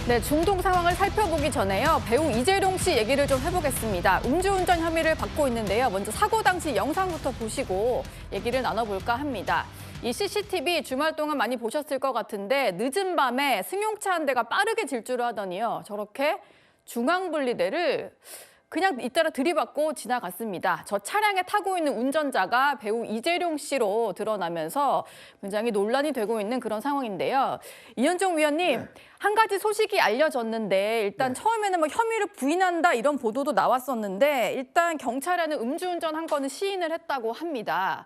네, 중동 상황을 살펴보기 전에요. 배우 이재룡 씨 얘기를 좀 해보겠습니다. 음주운전 혐의를 받고 있는데요. 먼저 사고 당시 영상부터 보시고 얘기를 나눠볼까 합니다. 이 CCTV 주말 동안 많이 보셨을 것 같은데 늦은 밤에 승용차 한 대가 빠르게 질주를 하더니요. 저렇게 중앙분리대를 그냥 잇따라 들이받고 지나갔습니다. 저 차량에 타고 있는 운전자가 배우 이재룡 씨로 드러나면서 굉장히 논란이 되고 있는 그런 상황인데요. 이현정 위원님, 한 가지 소식이 알려졌는데 일단 처음에는 뭐 혐의를 부인한다 이런 보도도 나왔었는데 일단 경찰에는 음주운전한 거는 시인을 했다고 합니다.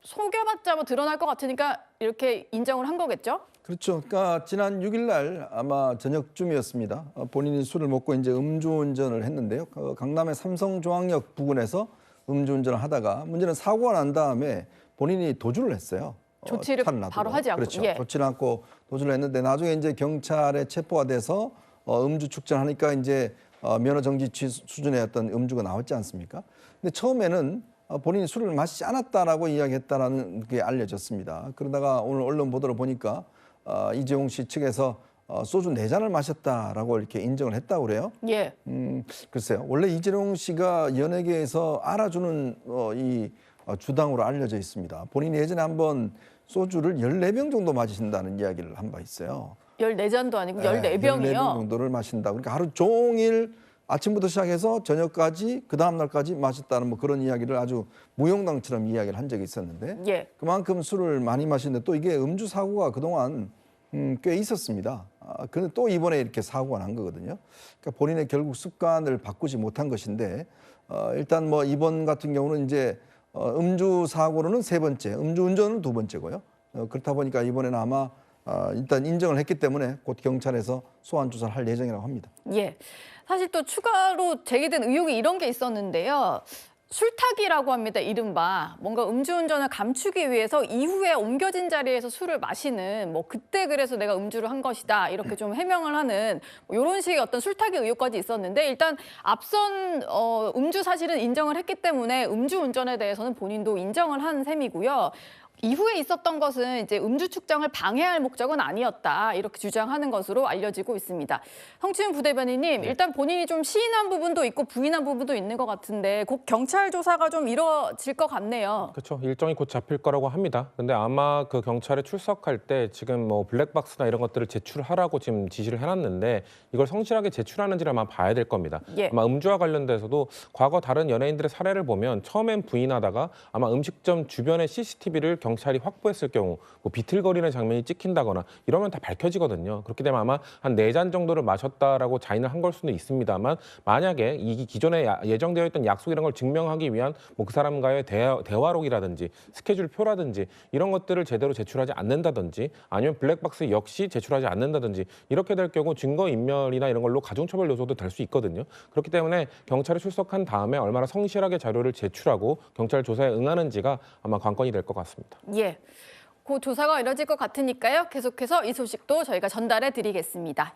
속여봤자 뭐 드러날 것 같으니까 이렇게 인정을 한 거겠죠? 그렇죠. 그러니까 지난 6일 날 아마 저녁쯤이었습니다. 본인이 술을 먹고 이제 음주운전을 했는데요. 강남의 삼성중앙역 부근에서 음주운전을 하다가 문제는 사고가 난 다음에 본인이 도주를 했어요. 조치를 바로 하지 않고. 그렇죠. 조치를 않고 도주를 했는데 나중에 이제 경찰에 체포가 돼서 음주 축전하니까 이제 면허 정지 수준의 어떤 음주가 나왔지 않습니까? 근데 처음에는 본인이 술을 마시지 않았다라고 이야기했다라는 게 알려졌습니다. 그러다가 오늘 언론 보도를 보니까 이재용 씨 측에서 소주 4잔을 마셨다라고 이렇게 인정을 했다고 그래요. 예. 글쎄요. 원래 이재용 씨가 연예계에서 알아주는 이 주당으로 알려져 있습니다. 본인이 예전에 한번 소주를 14병 정도 마신다는 이야기를 한 바 있어요. 14잔도 아니고 14병이요? 14병 정도를 마신다. 그러니까 하루 종일 아침부터 시작해서 저녁까지 그 다음 날까지 마셨다는 뭐 그런 이야기를 아주 무용담처럼 이야기를 한 적이 있었는데 예. 그만큼 술을 많이 마시는데 또 이게 음주 사고가 그동안 꽤 있었습니다. 근데 또 이번에 이렇게 사고가 난 거거든요. 그러니까 본인의 결국 습관을 바꾸지 못한 것인데 일단 뭐 이번 같은 경우는 이제 음주 사고로는 3번째, 음주운전은 2번째고요. 그렇다 보니까 이번에는 아마 일단 인정을 했기 때문에 곧 경찰에서 소환 조사를 할 예정이라고 합니다. 예. 사실 또 추가로 제기된 의혹이 이런 게 있었는데요. 술타기라고 합니다. 이른바 뭔가 음주운전을 감추기 위해서 이후에 옮겨진 자리에서 술을 마시는 뭐 그때 그래서 내가 음주를 한 것이다 이렇게 좀 해명을 하는 뭐 이런 식의 어떤 술타기 의혹까지 있었는데 일단 앞선 음주 사실은 인정을 했기 때문에 음주운전에 대해서는 본인도 인정을 한 셈이고요. 이후에 있었던 것은 이제 음주 측정을 방해할 목적은 아니었다 이렇게 주장하는 것으로 알려지고 있습니다. 성치훈 부대변인님, 일단 본인이 좀 시인한 부분도 있고 부인한 부분도 있는 것 같은데 곧 경찰 조사가 좀 이뤄질 것 같네요. 그렇죠. 일정이 곧 잡힐 거라고 합니다. 근데 아마 그 경찰에 출석할 때 지금 뭐 블랙박스나 이런 것들을 제출하라고 지금 지시를 해놨는데 이걸 성실하게 제출하는지를 아마 봐야 될 겁니다. 예. 아마 음주와 관련돼서도 과거 다른 연예인들의 사례를 보면 처음엔 부인하다가 아마 음식점 주변의 CCTV를 경찰이 확보했을 경우 뭐 비틀거리는 장면이 찍힌다거나 이러면 다 밝혀지거든요. 그렇게 되면 아마 한 4잔 정도를 마셨다라고 자인을 한 걸 수도 있습니다만 만약에 이 기존에 예정되어 있던 약속 이런 걸 증명하기 위한 뭐 그 사람과의 대화록이라든지 스케줄표라든지 이런 것들을 제대로 제출하지 않는다든지 아니면 블랙박스 역시 제출하지 않는다든지 이렇게 될 경우 증거인멸이나 이런 걸로 가중처벌 요소도 될 수 있거든요. 그렇기 때문에 경찰에 출석한 다음에 얼마나 성실하게 자료를 제출하고 경찰 조사에 응하는지가 아마 관건이 될 것 같습니다. 예. 그 조사가 이뤄질 것 같으니까요. 계속해서 이 소식도 저희가 전달해 드리겠습니다.